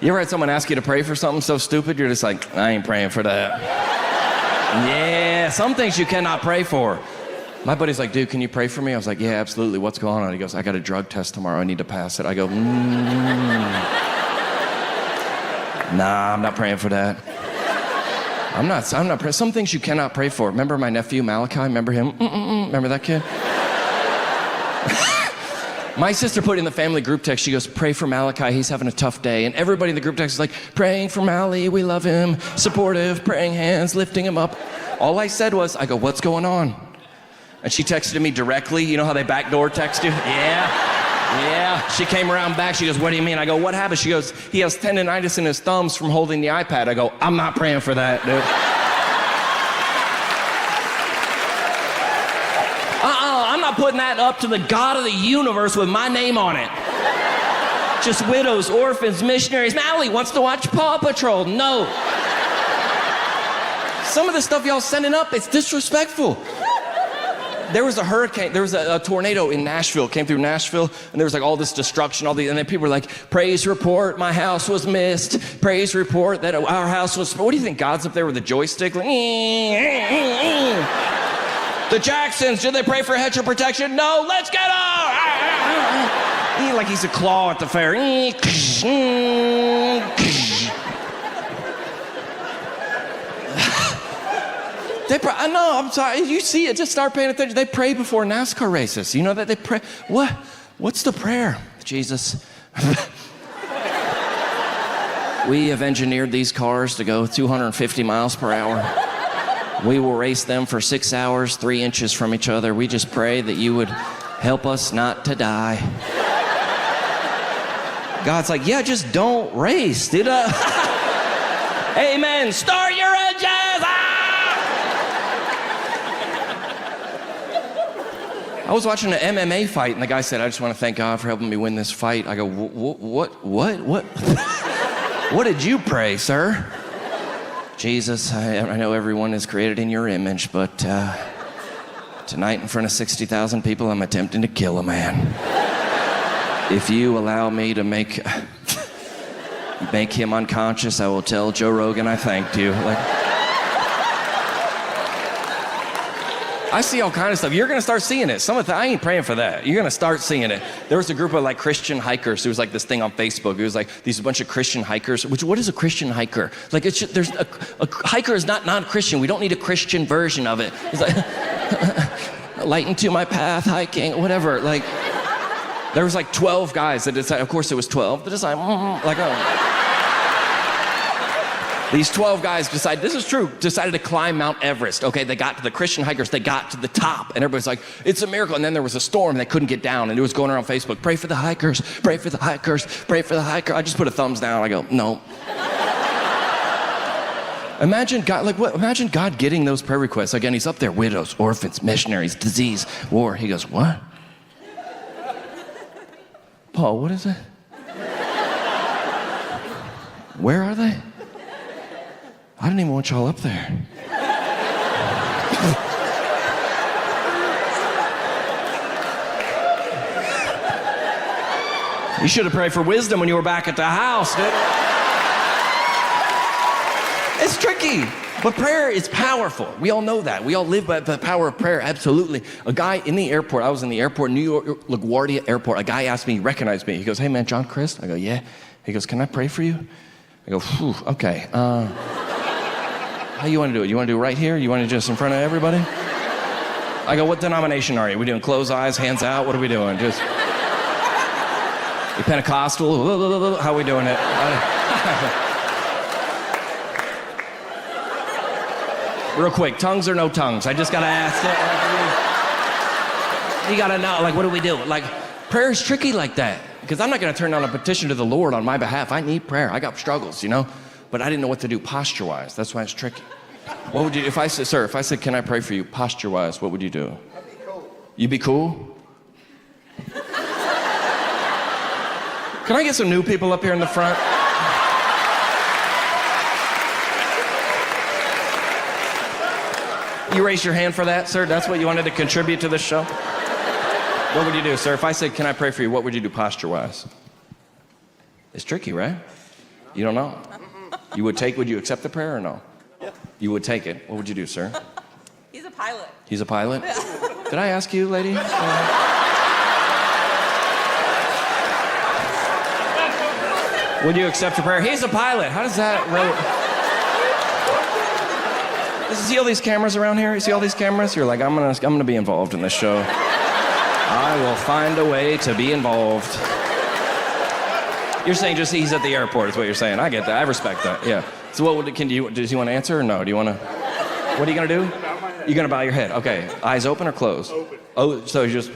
You ever had someone ask you to pray for something so stupid, you're just like, I ain't praying for that. Yeah, some things you cannot pray for. My buddy's like, dude, can you pray for me? I was like, yeah, absolutely. What's going on? He goes, I got a drug test tomorrow. I need to pass it. I go, nah, I'm not praying for that. I'm not praying. Some things you cannot pray for. Remember my nephew, Malachi? Remember him? Remember that kid? My sister put in the family group text, she goes, pray for Malachi, he's having a tough day. And everybody in the group text is like, praying for Mally, we love him, supportive, praying hands, lifting him up. All I said was, I go, what's going on? And she texted me directly. You know how they backdoor text you? Yeah. She came around back, she goes, what do you mean? I go, what happened? She goes, he has tendonitis in his thumbs from holding the iPad. I go, I'm not praying for that, dude. I'm not putting that up to the God of the universe with my name on it. Just widows, orphans, missionaries. Mally wants to watch Paw Patrol. No. Some of the stuff y'all sending up, it's disrespectful. There was a hurricane, there was a tornado in Nashville, came through Nashville, and there was like all this destruction, and then people were like, praise report, my house was missed. Praise report that our house was, what do you think, God's up there with a joystick? Like, the Jacksons, did they pray for a hedge of protection? No, let's get them! Like he's a claw at the fair. I know, I'm sorry, you see it, just start paying attention. They pray before NASCAR races. You know that they pray, what's the prayer? Jesus, we have engineered these cars to go 250 miles per hour. We will race them for 6 hours, 3 inches from each other. We just pray that you would help us not to die. God's like, yeah, just don't race, dude. Amen, start your engines! I was watching an MMA fight, and the guy said, I just want to thank God for helping me win this fight. I go, what? What did you pray, sir? Jesus, I know everyone is created in your image, but tonight in front of 60,000 people, I'm attempting to kill a man. If you allow me to make him unconscious, I will tell Joe Rogan I thanked you. I see all kind of stuff. You're going to start seeing it. I ain't praying for that. You're going to start seeing it. There was a group of like Christian hikers. There was like this thing on Facebook. It was like these bunch of Christian hikers. What is a Christian hiker? Like there's a hiker is not non-Christian. We don't need a Christian version of it. It's like lighten to my path, hiking, whatever. Like there was like 12 guys that decided. Of course, it was 12. They decided These 12 guys decided, this is true, decided to climb Mount Everest. Okay, they got to the Christian hikers, they got to the top, and everybody's like, it's a miracle. And then there was a storm, and they couldn't get down, and it was going around Facebook, pray for the hikers, pray for the hikers, pray for the hiker. I just put a thumbs down, I go, no. Imagine God getting those prayer requests. Again, he's up there, widows, orphans, missionaries, disease, war. He goes, what? Paul, what is it? Where are they? I didn't even want y'all up there. You should have prayed for wisdom when you were back at the house, dude. It's tricky, but prayer is powerful. We all know that. We all live by the power of prayer, absolutely. A guy in the airport, I was in the airport, New York, LaGuardia Airport. A guy asked me, he recognized me. He goes, hey man, John Crist? I go, yeah. He goes, can I pray for you? I go, phew, okay. How you want to do it? You want to do it right here? You want to do this in front of everybody? I go, what denomination are you? We doing closed eyes, hands out? What are we doing? Just you Pentecostal? How are we doing it? Real quick, tongues or no tongues? I just gotta ask it. You gotta know, like, what do we do? Like, prayer is tricky like that because I'm not gonna turn down a petition to the Lord on my behalf. I need prayer. I got struggles, you know. But I didn't know what to do posture-wise. That's why it's tricky. What would you, if I said, can I pray for you posture-wise, what would you do? I'd be cool. You'd be cool? Can I get some new people up here in the front? You raise your hand for that, sir? That's what you wanted to contribute to this show? What would you do, sir? If I said, can I pray for you, what would you do posture-wise? It's tricky, right? You don't know? Would you accept the prayer or no? Yeah. You would take it. What would you do, sir? He's a pilot. He's a pilot? Did I ask you, lady? Would you accept the prayer? He's a pilot. How does that relate? You see all these cameras around here? You see all these cameras? You're like, I'm gonna be involved in this show. I will find a way to be involved. You're saying just he's at the airport is what you're saying. I get that. I respect that. Yeah. So does he want to answer or no? Do you want to? What are you gonna do? You're gonna bow your head. Okay. Eyes open or closed? Open. Oh, so you just.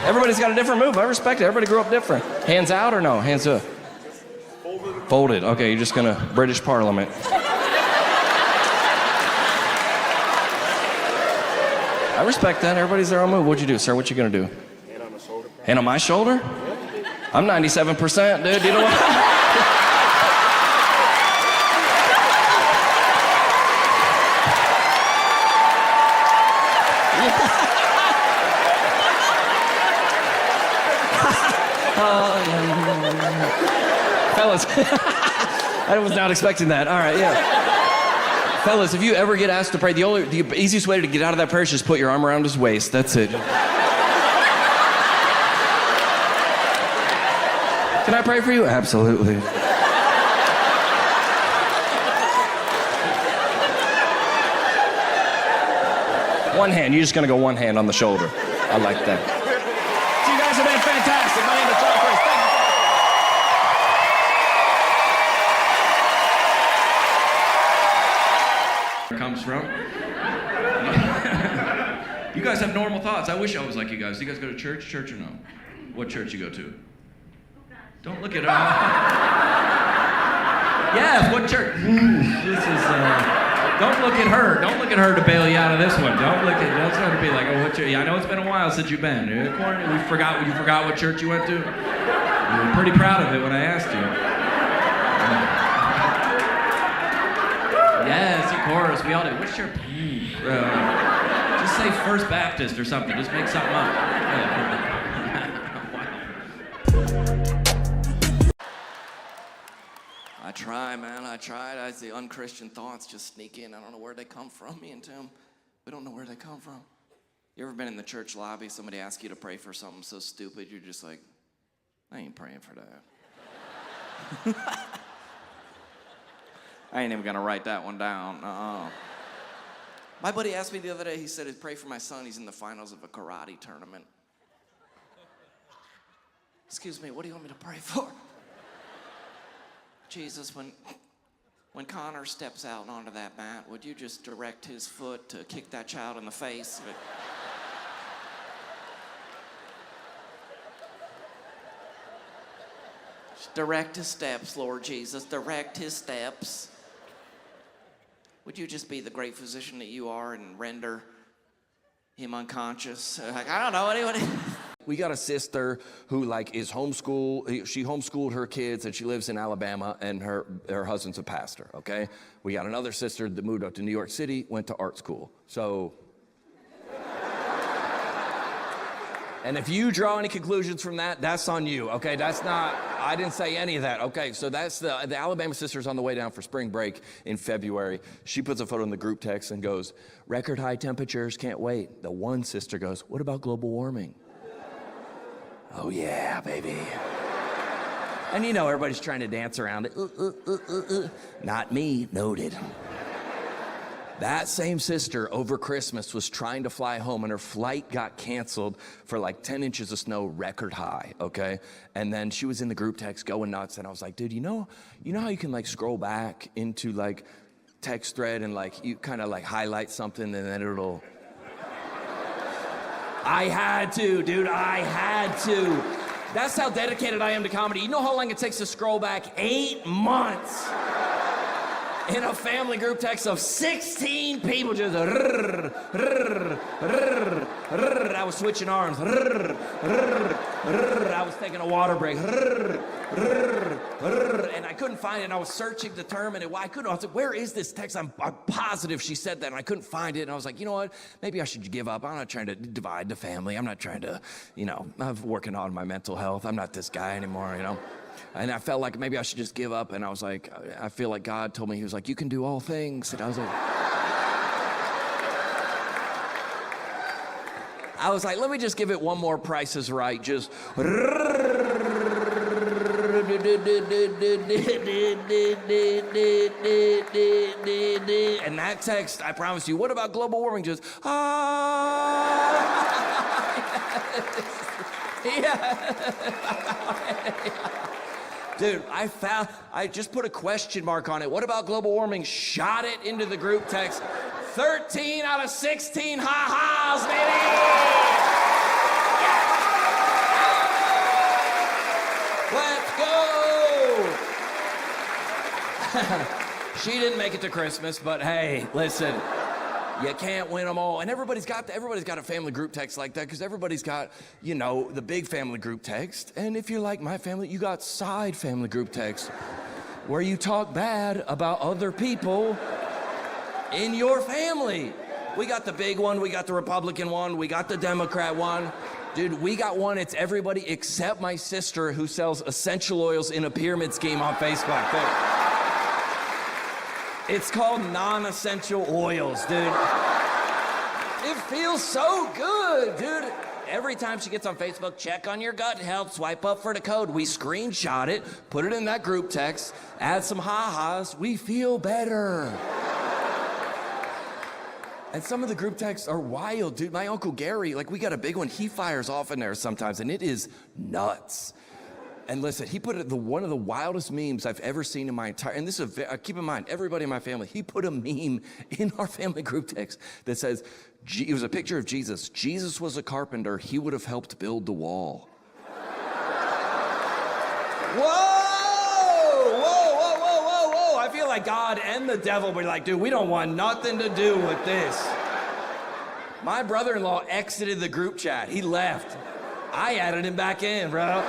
Everybody's got a different move. I respect it. Everybody grew up different. Hands out or no? Hands up. Folded. Okay, you're just gonna British Parliament. I respect that. Everybody's their own move. What'd you do, sir? What you gonna do? Hand on the shoulder. Hand on my shoulder? I'm 97%, dude. You know what? Fellas, I was not expecting that. All right, yeah. Fellas, if you ever get asked to pray, the easiest way to get out of that prayer is just put your arm around his waist. That's it. Can I pray for you? Absolutely. One hand. You're just going to go one hand on the shoulder. I like that. So you guys have been fantastic. My name is John Crist. Thank you. Comes from. You guys have normal thoughts. I wish I was like you guys. Do you guys go to church? Church or no? What church you go to? Don't look at her. Yes, what church? This is. Don't look at her. Don't look at her to bail you out of this one. Don't try to be like, oh, what church? Yeah, I know it's been a while since you've been. You forgot what church you went to. You were pretty proud of it when I asked you. Yes, of course. We all do. What's your... just say First Baptist or something. Just make something up. I try, man. I tried. The unchristian thoughts just sneak in. I don't know where they come from. Me and Tim, we don't know where they come from. You ever been in the church lobby, somebody asks you to pray for something so stupid, you're just like, I ain't praying for that. I ain't even gonna write that one down. My buddy asked me the other day, he said, pray for my son, he's in the finals of a karate tournament. Excuse me, what do you want me to pray for? Jesus, when Connor steps out onto that mat, would you just direct his foot to kick that child in the face? Just direct his steps, Lord Jesus, direct his steps. Would you just be the great physician that you are and render him unconscious? Like, I don't know, anybody. We got a sister who is homeschooled. She homeschooled her kids and she lives in Alabama and her husband's a pastor, okay? We got another sister that moved up to New York City, went to art school. So, and if you draw any conclusions from that, that's on you, okay? That's not, I didn't say any of that. Okay, so that's the Alabama sister's on the way down for spring break in February. She puts a photo in the group text and goes, record high temperatures, can't wait. The one sister goes, what about global warming? Oh yeah, baby. And you know, everybody's trying to dance around it. Not me, noted. That same sister over Christmas was trying to fly home and her flight got canceled for 10 inches of snow, record high, okay? And then she was in the group text going nuts and I was like, dude, you know how you can scroll back into text thread and you kind of highlight something and then it'll... I had to, dude, I had to. That's how dedicated I am to comedy. You know how long it takes to scroll back? 8 months. In a family group text of 16 people just I was was switching arms. I was taking a water break. And I couldn't find it, and I was searching the term, and I couldn't. I was like, where is this text? I'm positive she said that, and I couldn't find it. And I was like, you know what? Maybe I should give up. I'm not trying to divide the family. I'm not trying to, I'm working on my mental health. I'm not this guy anymore, And I felt like maybe I should just give up. And I was like, I feel like God told me, he was like, you can do all things. And I was like, let me just give it one more Price is Right. Just. And that text, I promise you, what about global warming? Just, Dude, I just put a question mark on it. What about global warming? Shot it into the group text. 13 out of 16 ha-has, baby! Let's go! She didn't make it to Christmas, but hey, listen. You can't win them all. And everybody's got a family group text like that because everybody's got, the big family group text. And if you're like my family, you got side family group text where you talk bad about other people in your family. We got the big one, we got the Republican one, we got the Democrat one. Dude, we got one, it's everybody except my sister who sells essential oils in a pyramid scheme on Facebook. It's called non-essential oils, dude. It feels so good, dude. Every time she gets on Facebook, check on your gut health, swipe up for the code. We screenshot it, put it in that group text, add some ha-has, we feel better. And some of the group texts are wild, dude. My Uncle Gary, we got a big one, he fires off in there sometimes, and it is nuts. And listen, he put one of the wildest memes I've ever seen in my entire, and this is, keep in mind, everybody in my family, he put a meme in our family group text that says, it was a picture of Jesus. Jesus was a carpenter, he would have helped build the wall. Whoa! I feel like God and the devil were like, dude, we don't want nothing to do with this. My brother-in-law exited the group chat, he left. I added him back in, bro.